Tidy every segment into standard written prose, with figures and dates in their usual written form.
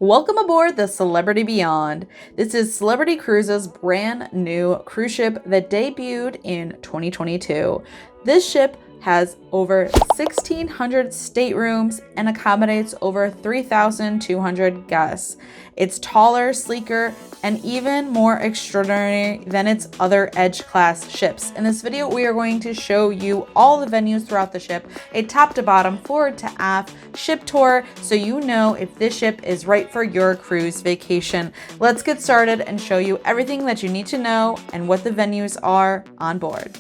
Welcome aboard the Celebrity Beyond. This is Celebrity Cruises' brand new cruise ship that debuted in 2022. This ship has over 1,600 staterooms and accommodates over 3,200 guests. It's taller, sleeker, and even more extraordinary than its other Edge class ships. In this video, we are going to show you all the venues throughout the ship, a top to bottom, forward to aft ship tour, so you know if this ship is right for your cruise vacation. Let's get started and show you everything that you need to know and what the venues are on board.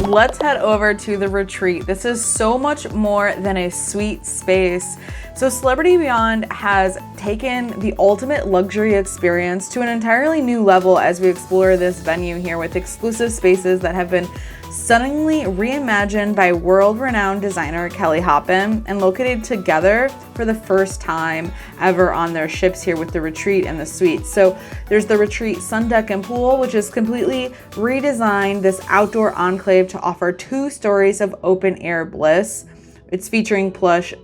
Let's head over to the retreat. This is so much more than a suite space. So Celebrity Beyond has taken the ultimate luxury experience to an entirely new level as we explore this venue here with exclusive spaces that have been stunningly reimagined by world-renowned designer Kelly Hoppen and located together for the first time ever on their ships here with the retreat and the suite. So there's the retreat sun deck and pool, which is completely redesigned this outdoor enclave to offer 2 stories of open air bliss. It's featuring plush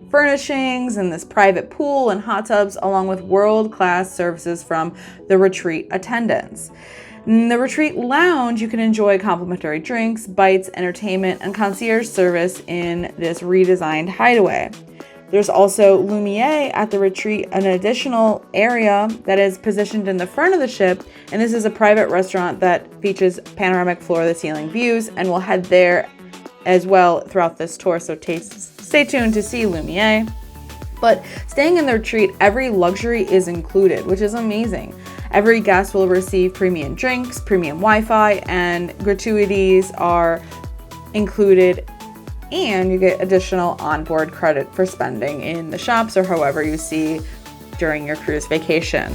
furnishings and this private pool and hot tubs, along with world-class services from the retreat attendants. In the retreat lounge, you can enjoy complimentary drinks, bites, entertainment, and concierge service in this redesigned hideaway. There's also Lumiere at the retreat, an additional area that is positioned in the front of the ship, and this is a private restaurant that features panoramic floor-to-the-ceiling views, and we'll head there as well throughout this tour, so stay tuned to see Lumiere. But staying in the retreat, every luxury is included, which is amazing. Every guest will receive premium drinks, premium Wi-Fi, and gratuities are included, and you get additional onboard credit for spending in the shops or however you see during your cruise vacation.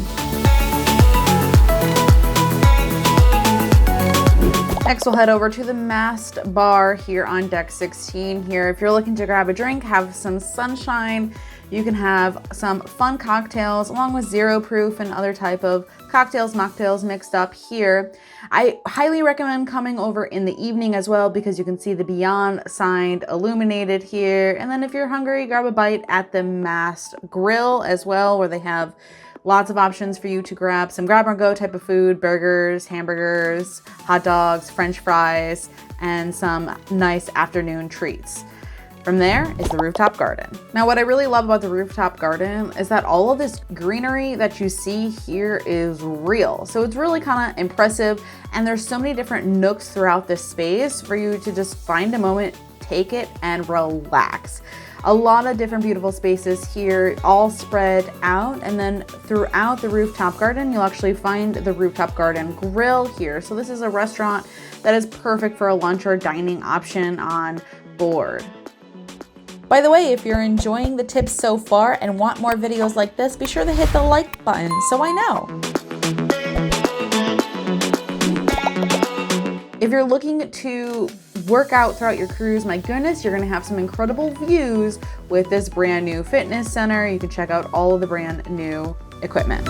Next, we'll head over to the Mast Bar here on deck 16 here. If you're looking to grab a drink, have some sunshine, you can have some fun cocktails along with zero proof and other type of cocktails, mocktails mixed up here. I highly recommend coming over in the evening as well because you can see the Beyond sign illuminated here. And then if you're hungry, grab a bite at the Mast Grill as well, where they have lots of options for you to grab some grab and go type of food, burgers, hamburgers, hot dogs, French fries, and some nice afternoon treats. From there is the rooftop garden. Now, what I really love about the rooftop garden is that all of this greenery that you see here is real. So it's really kind of impressive. And there's so many different nooks throughout this space for you to just find a moment, take it, and relax. A lot of different beautiful spaces here, all spread out. And then throughout the rooftop garden, you'll actually find the rooftop garden grill here. So this is a restaurant that is perfect for a lunch or dining option on board. By the way, if you're enjoying the tips so far and want more videos like this, be sure to hit the like button so I know. If you're looking to work out throughout your cruise, my goodness, you're gonna have some incredible views with this brand new fitness center. You can check out all of the brand new equipment.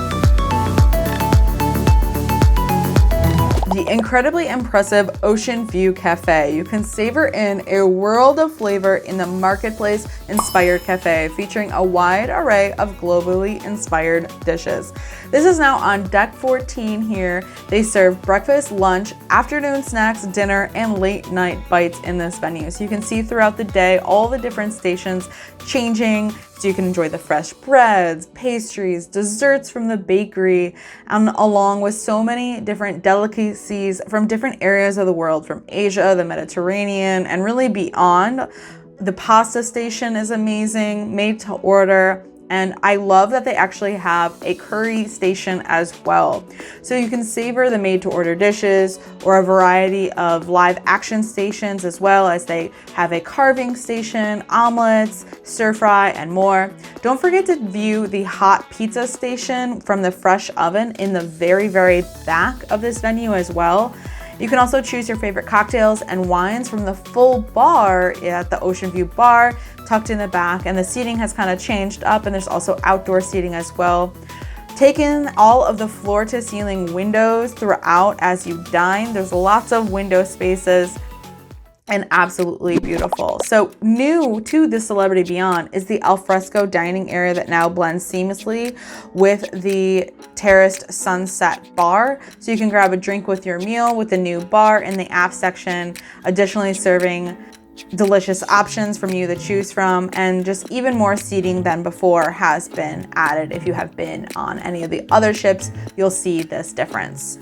The incredibly impressive Oceanview Cafe. You can savor in a world of flavor in the marketplace-inspired cafe, featuring a wide array of globally inspired dishes. This is now on deck 14 here. They serve breakfast, lunch, afternoon snacks, dinner, and late night bites in this venue. So you can see throughout the day all the different stations changing, so you can enjoy the fresh breads, pastries, desserts from the bakery, and along with so many different delicacies from different areas of the world, from Asia, the Mediterranean, and really beyond. The pasta station is amazing, made to order. And I love that they actually have a curry station as well. So you can savor the made to order dishes or a variety of live action stations, as well as they have a carving station, omelets, stir fry, and more. Don't forget to view the hot pizza station from the fresh oven in the very, very back of this venue as well. You can also choose your favorite cocktails and wines from the full bar at the Oceanview Bar, tucked in the back, and the seating has kind of changed up, and there's also outdoor seating as well. Take in all of the floor to ceiling windows throughout as you dine. There's lots of window spaces and absolutely beautiful. So new to the Celebrity Beyond is the alfresco dining area that now blends seamlessly with the terraced sunset bar. So you can grab a drink with your meal with the new bar in the aft section, additionally serving delicious options from you to choose from, and just even more seating than before has been added. If you have been on any of the other ships, you'll see this difference.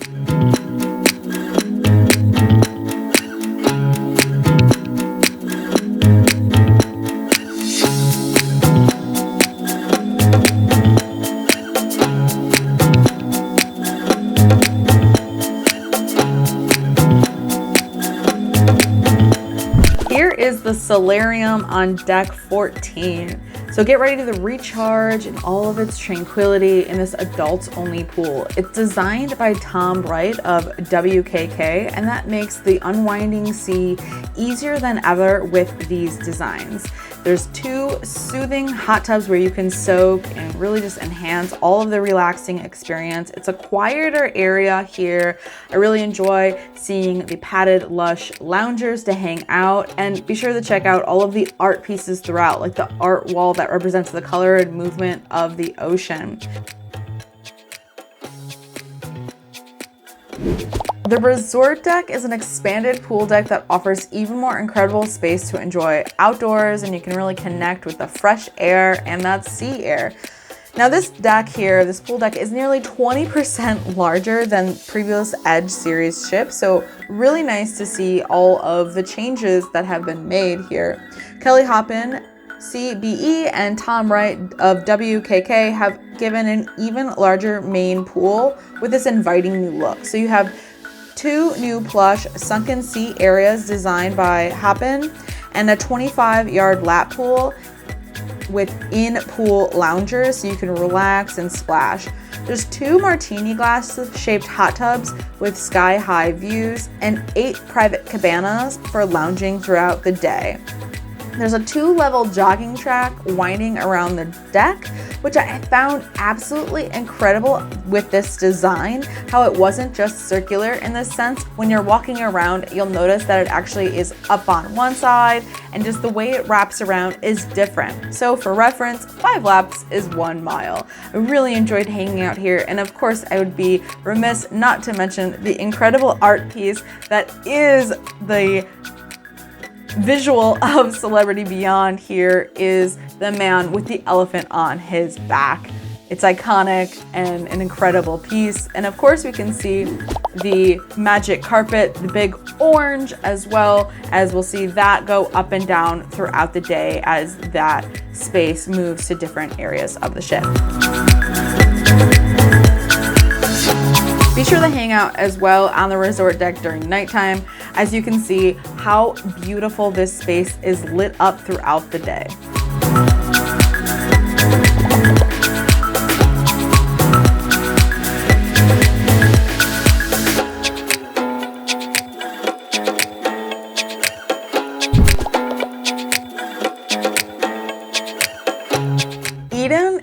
Is the Solarium on deck 14. So get ready to recharge in all of its tranquility in this adults only pool. It's designed by Tom Wright of WKK, and that makes the unwinding sea easier than ever with these designs. There's 2 soothing hot tubs where you can soak and really just enhance all of the relaxing experience. It's a quieter area here. I really enjoy seeing the padded lush loungers to hang out, and be sure to check out all of the art pieces throughout, like the art wall that represents the color and movement of the ocean. The resort deck is an expanded pool deck that offers even more incredible space to enjoy outdoors, and you can really connect with the fresh air and that sea air. Now this deck here, this pool deck, is nearly 20% larger than previous Edge series ships, so really nice to see all of the changes that have been made here. Kelly Hoppen, CBE, and Tom Wright of WKK have given an even larger main pool with this inviting new look. So you have 2 new plush sunken sea areas designed by Hoppen, and a 25-yard lap pool with in-pool loungers so you can relax and splash. There's 2 martini glass shaped hot tubs with sky-high views and 8 private cabanas for lounging throughout the day. There's a 2-level jogging track winding around the deck, which I found absolutely incredible with this design, how it wasn't just circular in this sense. When you're walking around, you'll notice that it actually is up on one side, and just the way it wraps around is different. So for reference, 5 laps is 1 mile. I really enjoyed hanging out here, and of course I would be remiss not to mention the incredible art piece that is the visual of Celebrity Beyond. Here is the man with the elephant on his back. It's iconic and an incredible piece. And of course we can see the magic carpet, the big orange, as well as we'll see that go up and down throughout the day as that space moves to different areas of the ship. Be sure to hang out as well on the resort deck during nighttime, as you can see how beautiful this space is lit up throughout the day.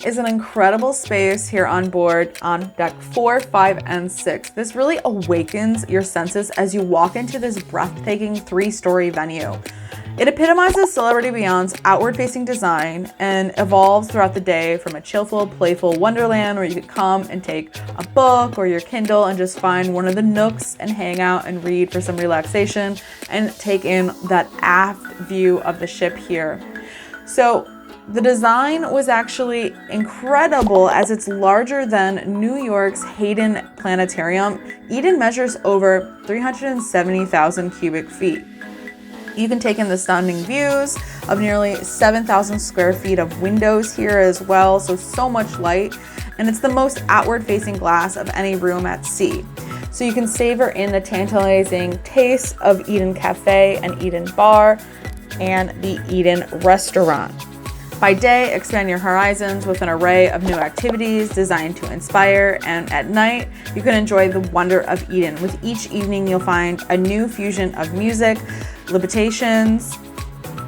Is an incredible space here on board on deck 4, 5, and 6. This really awakens your senses as you walk into this breathtaking 3-story venue. It epitomizes Celebrity Beyond's outward-facing design and evolves throughout the day from a chillful, playful wonderland where you could come and take a book or your Kindle and just find one of the nooks and hang out and read for some relaxation and take in that aft view of the ship here. So the design was actually incredible, as it's larger than New York's Hayden Planetarium. Eden measures over 370,000 cubic feet. You can take in the stunning views of nearly 7,000 square feet of windows here as well, so much light, and it's the most outward-facing glass of any room at sea. So you can savor in the tantalizing taste of Eden Cafe and Eden Bar and the Eden Restaurant. By day, expand your horizons with an array of new activities designed to inspire, and at night, you can enjoy the wonder of Eden. With each evening, you'll find a new fusion of music, liberations,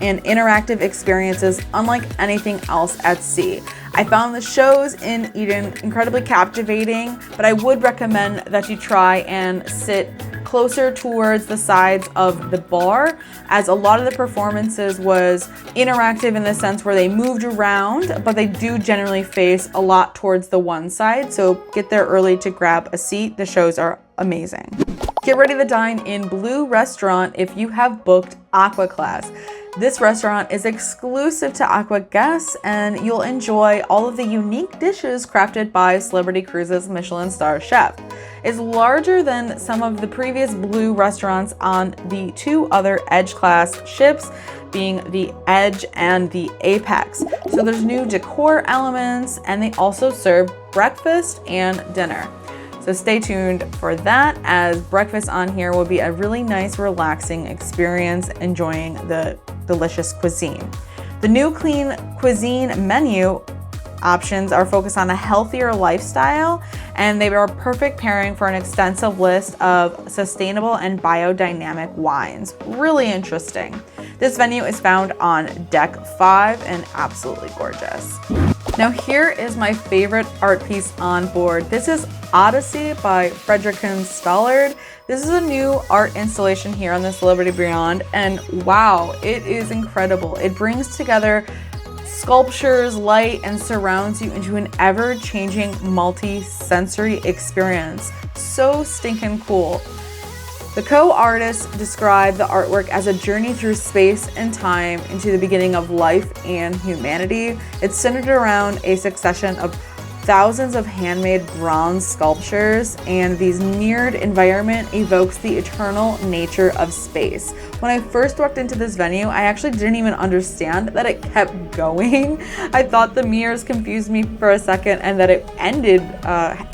and interactive experiences unlike anything else at sea. I found the shows in Eden incredibly captivating, but I would recommend that you try and sit closer towards the sides of the bar, as a lot of the performances was interactive in the sense where they moved around, but they do generally face a lot towards the one side. So get there early to grab a seat. The shows are amazing. Get ready to dine in Blu Restaurant if you have booked Aqua Class. This restaurant is exclusive to Aqua guests, and you'll enjoy all of the unique dishes crafted by Celebrity Cruises Michelin star chef. It's larger than some of the previous Blu restaurants on the two other Edge class ships, being the Edge and the Apex. So there's new decor elements, and they also serve breakfast and dinner. So stay tuned for that, as breakfast on here will be a really nice, relaxing experience enjoying the delicious cuisine. The new clean cuisine menu options are focused on a healthier lifestyle, and they are a perfect pairing for an extensive list of sustainable and biodynamic wines. Really interesting. This venue is found on Deck 5 and absolutely gorgeous. Now here is my favorite art piece on board. This is Odyssey by Fredericken Stollard. This is a new art installation here on the Celebrity Beyond, and wow, it is incredible. It brings together sculptures, light, and surrounds you into an ever-changing multi-sensory experience. So stinking cool. The co-artists describe the artwork as a journey through space and time into the beginning of life and humanity. It's centered around a succession of thousands of handmade bronze sculptures, and these mirrored environment evokes the eternal nature of space. When I first walked into this venue, I actually didn't even understand that it kept going. I thought the mirrors confused me for a second and that it ended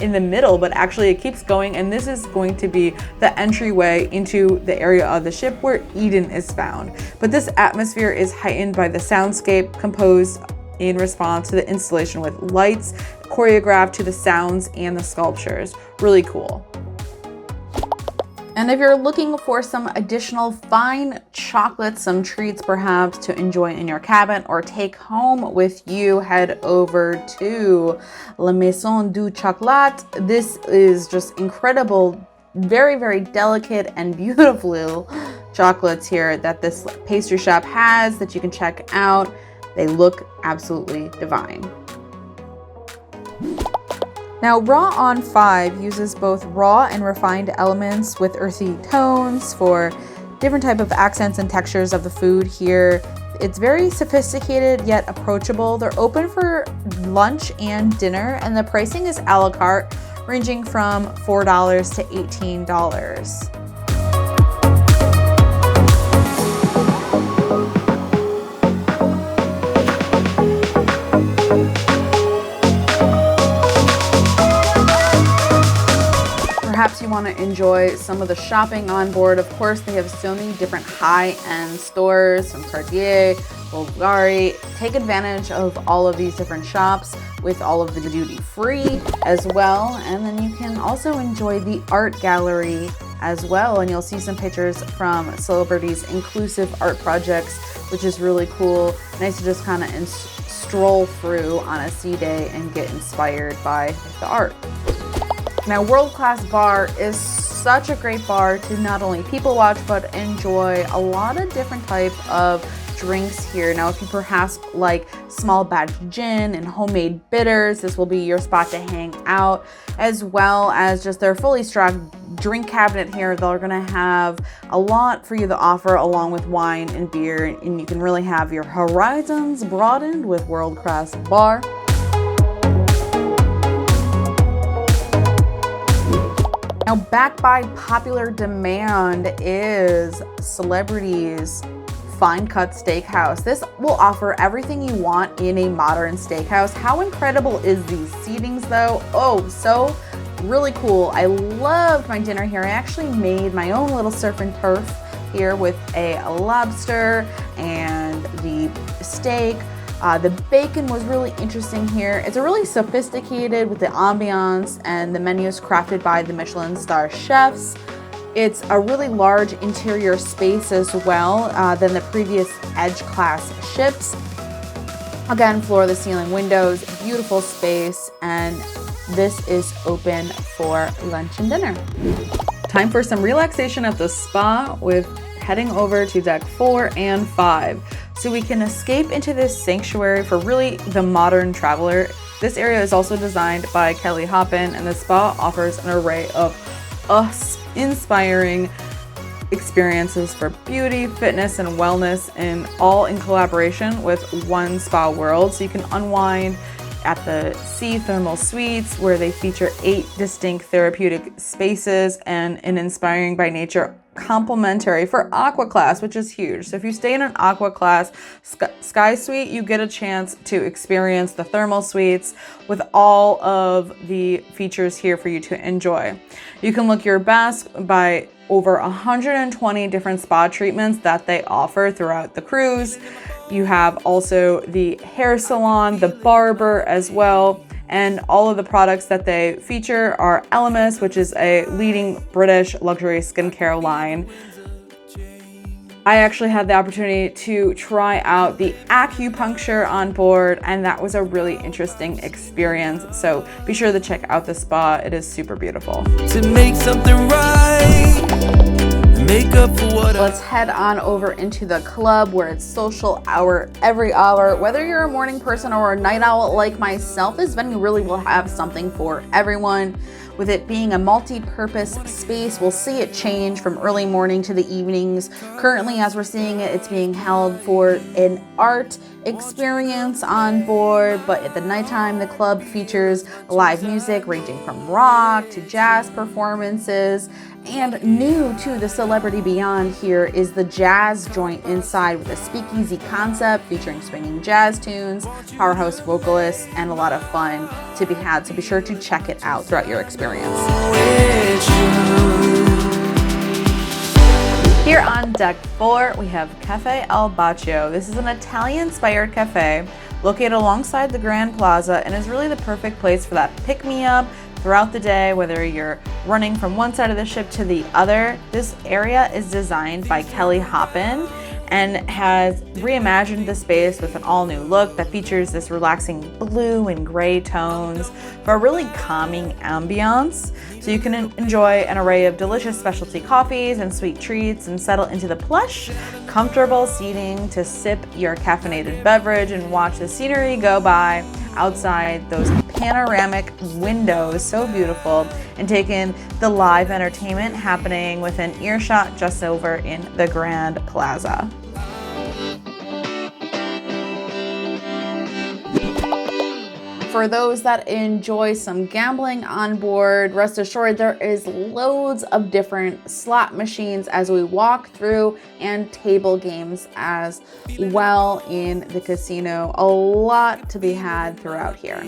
in the middle, but actually it keeps going, and this is going to be the entryway into the area of the ship where Eden is found. But this atmosphere is heightened by the soundscape composed in response to the installation with lights choreographed to the sounds and the sculptures. Really cool. And if you're looking for some additional fine chocolates, some treats perhaps to enjoy in your cabin or take home with you, head over to La Maison du Chocolat. This is just incredible, very, very delicate and beautiful chocolates here that this pastry shop has that you can check out. They look absolutely divine. Now, Raw on 5 uses both raw and refined elements with earthy tones for different type of accents and textures of the food here. It's very sophisticated yet approachable. They're open for lunch and dinner, and the pricing is a la carte, ranging from $4 to $18. Perhaps you want to enjoy some of the shopping on board. Of course, they have so many different high-end stores from Cartier, Bulgari. Take advantage of all of these different shops with all of the duty-free as well. And then you can also enjoy the art gallery as well. And you'll see some pictures from celebrities' inclusive art projects, which is really cool. Nice to just kind of stroll through on a sea day and get inspired by the art. Now, World Class Bar is such a great bar to not only people watch, but enjoy a lot of different type of drinks here. Now, if you perhaps like small batch gin and homemade bitters, this will be your spot to hang out, as well as just their fully stocked drink cabinet here. They're gonna have a lot for you to offer along with wine and beer, and you can really have your horizons broadened with World Class Bar. Now, back by popular demand is Celebrity's Fine Cut Steakhouse. This will offer everything you want in a modern steakhouse. How incredible is these seatings though? Oh, so really cool. I loved my dinner here. I actually made my own little surf and turf here with a lobster and the steak. The bacon was really interesting here. It's a really sophisticated with the ambiance, and the menu is crafted by the Michelin star chefs. It's a really large interior space as well than the previous Edge class ships. Again, floor to ceiling windows, beautiful space, and this is open for lunch and dinner. Time for some relaxation at the spa with heading over to deck 4 and 5. So we can escape into this sanctuary for really the modern traveler. This area is also designed by Kelly Hoppen, and the spa offers an array of inspiring experiences for beauty, fitness, and wellness, and all in collaboration with One Spa World. So you can unwind at the Sea Thermal Suites, where they feature 8 distinct therapeutic spaces and an inspiring by nature complimentary for Aqua Class, which is huge. So if you stay in an Aqua Class Sky Suite, you get a chance to experience the thermal suites with all of the features here for you to enjoy. You can look your best by over 120 different spa treatments that they offer throughout the cruise. You have also the hair salon, the barber as well, and all of the products that they feature are Elemis, which is a leading British luxury skincare line. I actually had the opportunity to try out the acupuncture on board, and that was a really interesting experience. So be sure to check out the spa. It is super beautiful. To make something right. Make up for what Let's head on over into the club, where it's social hour every hour. Whether you're a morning person or a night owl like myself, this venue really will have something for everyone. With it being a multi-purpose space, we'll see it change from early morning to the evenings. Currently, as we're seeing it, it's being held for an art experience on board, but at the nighttime, the club features live music ranging from rock to jazz performances. And new to the Celebrity Beyond here is the jazz joint inside, with a speakeasy concept featuring swinging jazz tunes, powerhouse vocalists, and a lot of fun to be had. So be sure to check it out throughout your experience. Here on deck 4, we have Cafe El Bacio. This is an Italian-inspired cafe located alongside the Grand Plaza, and is really the perfect place for that pick-me-up throughout the day, whether you're running from one side of the ship to the other. This area is designed by Kelly Hoppen and has reimagined the space with an all-new look that features this relaxing blue and gray tones for a really calming ambiance. So you can enjoy an array of delicious specialty coffees and sweet treats, and settle into the plush, comfortable seating to sip your caffeinated beverage and watch the scenery go by outside those panoramic windows, so beautiful, and take in the live entertainment happening within earshot just over in the Grand Plaza. For those that enjoy some gambling on board, rest assured there is loads of different slot machines as we walk through, and table games as well in the casino. A lot to be had throughout here.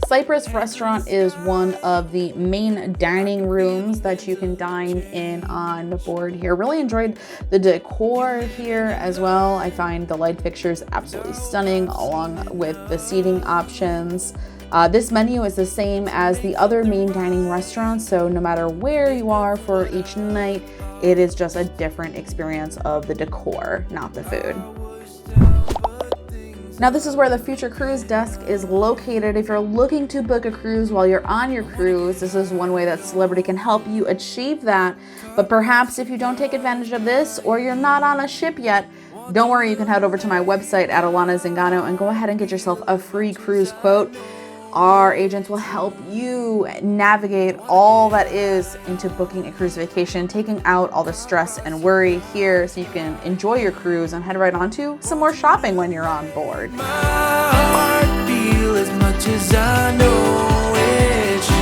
Cypress Restaurant is one of the main dining rooms that you can dine in on board here. Really enjoyed the decor here as well. I find the light fixtures absolutely stunning, along with the seating options. This menu is the same as the other main dining restaurants, so no matter where you are for each night, it is just a different experience of the decor, not the food. Now this is where the Future Cruise desk is located. If you're looking to book a cruise while you're on your cruise, this is one way that Celebrity can help you achieve that. But perhaps if you don't take advantage of this, or you're not on a ship yet, don't worry, you can head over to my website at Alana Zingano and go ahead and get yourself a free cruise quote. Our agents will help you navigate all that is into booking a cruise vacation, taking out all the stress and worry here so you can enjoy your cruise and head right on to some more shopping when you're on board. my heart feel as much as I know it's true.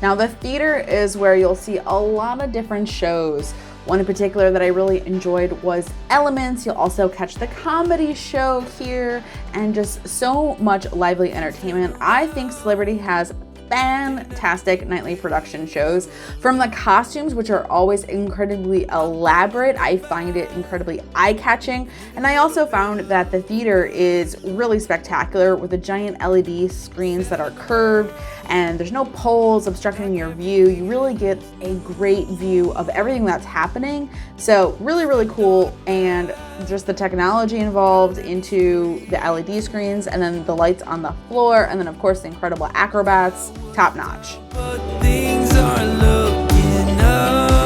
Now the theater is where you'll see a lot of different shows. One in particular that I really enjoyed was Elements. You'll also catch the comedy show here, and just so much lively entertainment. I think Celebrity has fantastic nightly production shows. From the costumes, which are always incredibly elaborate, I find it incredibly eye-catching. And I also found that the theater is really spectacular with the giant LED screens that are curved, and there's no poles obstructing your view. You really get a great view of everything that's happening. So really, really cool. And just the technology involved into the LED screens, and then the lights on the floor, and then of course the incredible acrobats, top notch. But things are looking up.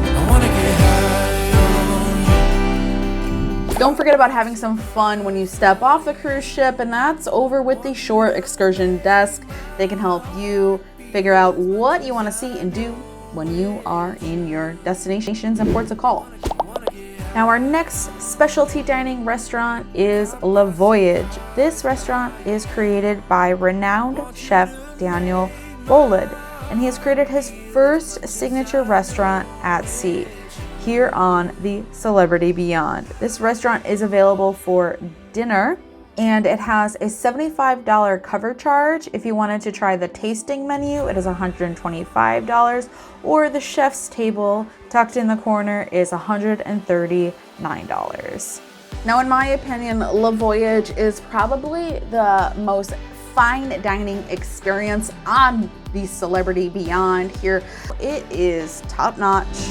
I wanna get high on. Don't forget about having some fun when you step off the cruise ship, and that's over with the shore excursion desk. They can help you figure out what you want to see and do when you are in your destinations and ports of call. Now our next specialty dining restaurant is Le Voyage. This restaurant is created by renowned chef Daniel Bolid, and he has created his first signature restaurant at sea here on the Celebrity Beyond. This restaurant is available for dinner, and it has a $75 cover charge. If you wanted to try the tasting menu, it is $125, or the chef's table tucked in the corner is $139. Now, in my opinion, Le Voyage is probably the most fine dining experience on the Celebrity Beyond here. It is top notch.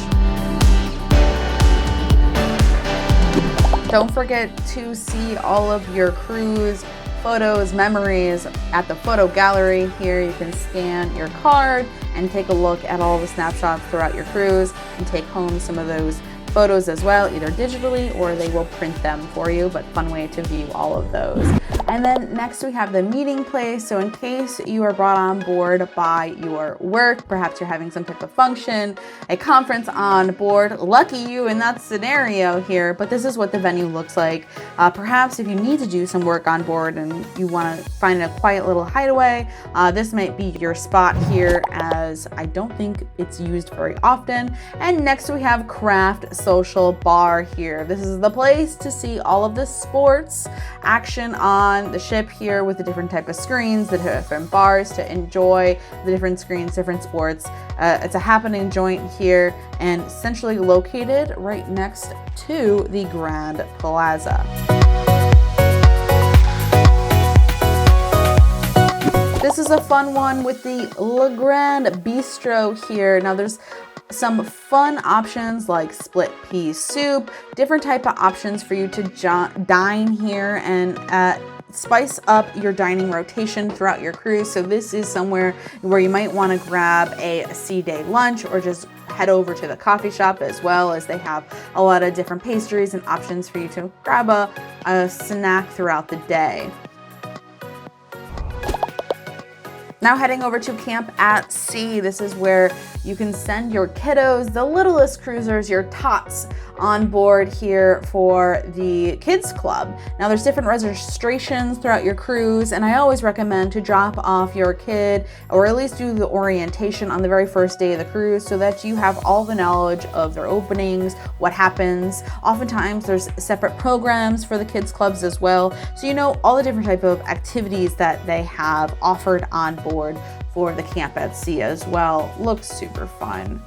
Don't forget to see all of your cruise photos, memories at the photo gallery. Here you can scan your card and take a look at all the snapshots throughout your cruise and take home some of those photos as well, either digitally or they will print them for you, but fun way to view all of those. And then next we have the meeting place. So in case you are brought on board by your work, perhaps you're having some type of function, a conference on board, lucky you in that scenario here, but this is what the venue looks like. Perhaps if you need to do some work on board and you want to find a quiet little hideaway, this might be your spot here, as I don't think it's used very often. And next we have Craft Social Bar here. This is the place to see all of the sports action on the ship here with the different type of screens, the different bars to enjoy the different screens, different sports. It's a happening joint here and centrally located right next to the Grand Plaza. This is a fun one with the Le Grand Bistro here. Now there's some fun options like split pea soup, different type of options for you to dine here and spice up your dining rotation throughout your cruise. So this is somewhere where you might want to grab a sea day lunch or just head over to the coffee shop, as well as they have a lot of different pastries and options for you to grab a snack throughout the day. Now heading over to Camp at Sea. This is where you can send your kiddos, the littlest cruisers, your tots, on board here for the kids club. Now there's different registrations throughout your cruise, and I always recommend to drop off your kid or at least do the orientation on the very first day of the cruise so that you have all the knowledge of their openings, what happens. Oftentimes there's separate programs for the kids clubs as well, so you know all the different type of activities that they have offered on board for the Camp at Sea as well. Looks super fun.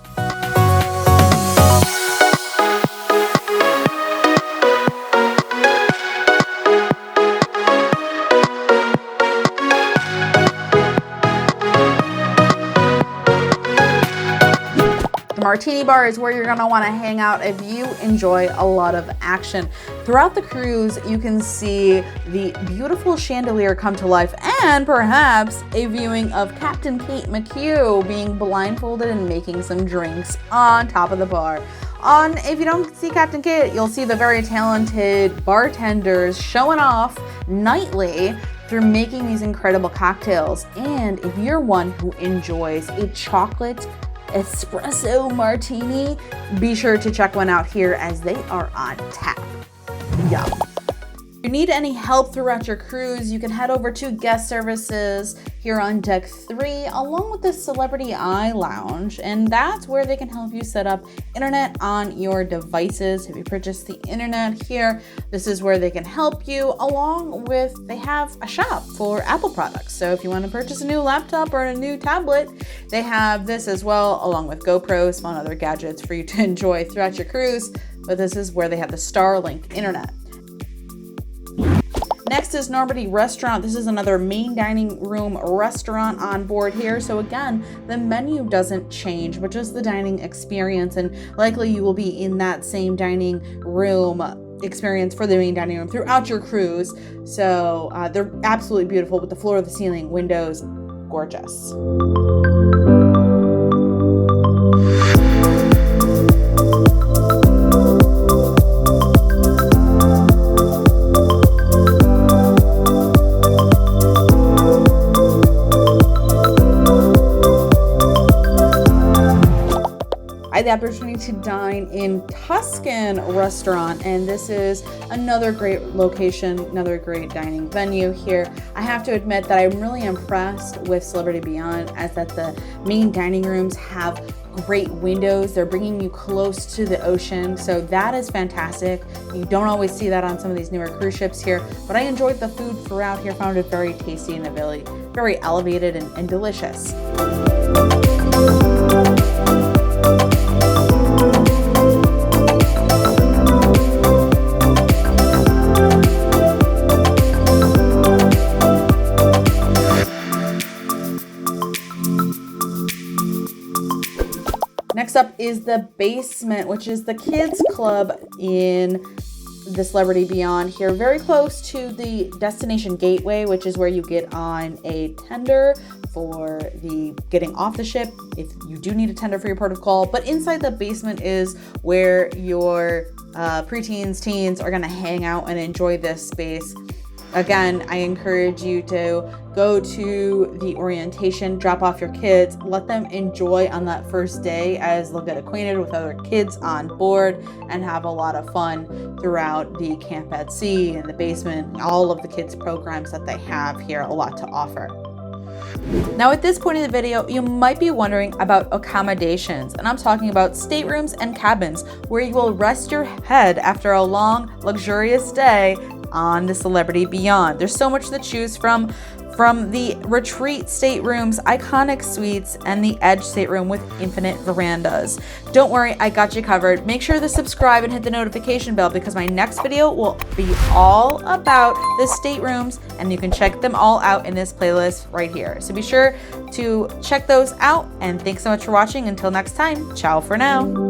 The Martini Bar is where you're gonna wanna hang out if you enjoy a lot of action. Throughout the cruise, you can see the beautiful chandelier come to life and perhaps a viewing of Captain Kate McHugh being blindfolded and making some drinks on top of the bar. If you don't see Captain Kate, you'll see the very talented bartenders showing off nightly through making these incredible cocktails. And if you're one who enjoys a chocolate espresso martini, be sure to check one out here as they are on tap. Yum. you need any help throughout your cruise, you can head over to guest services here on deck 3, along with the Celebrity iLounge, and that's where they can help you set up internet on your devices. If you purchase the internet here, this is where they can help you, along with they have a shop for Apple products. So if you want to purchase a new laptop or a new tablet, they have this as well, along with GoPros, fun other gadgets for you to enjoy throughout your cruise. But this is where they have the Starlink internet. Next is Normandie Restaurant. This is another main dining room restaurant on board here. So again, the menu doesn't change, but just the dining experience, and likely you will be in that same dining room experience for the main dining room throughout your cruise. So they're absolutely beautiful with the floor to the ceiling windows, gorgeous. I had the opportunity to dine in Tuscan restaurant, and this is another great location, another great dining venue here. I have to admit that I'm really impressed with Celebrity Beyond, as that the main dining rooms have great windows. They're bringing you close to the ocean, so that is fantastic. You don't always see that on some of these newer cruise ships here, but I enjoyed the food throughout here, found it very tasty and very elevated and delicious. Next up is the basement, which is the kids club in the Celebrity Beyond here, very close to the destination gateway, which is where you get on a tender for the getting off the ship if you do need a tender for your port of call. But inside the basement is where your preteens, teens are going to hang out and enjoy this space. Again, I encourage you to go to the orientation, drop off your kids, let them enjoy on that first day, as they'll get acquainted with other kids on board and have a lot of fun throughout the camp at sea and the basement, all of the kids programs that they have here, a lot to offer. Now at this point in the video, you might be wondering about accommodations, and I'm talking about staterooms and cabins where you will rest your head after a long, luxurious day on the Celebrity Beyond. There's so much to choose from the retreat staterooms, iconic suites, and the edge stateroom with infinite verandas. Don't worry, I got you covered. Make sure to subscribe and hit the notification bell, because my next video will be all about the staterooms, and you can check them all out in this playlist right here. So be sure to check those out, and thanks so much for watching. Until next time, ciao for now.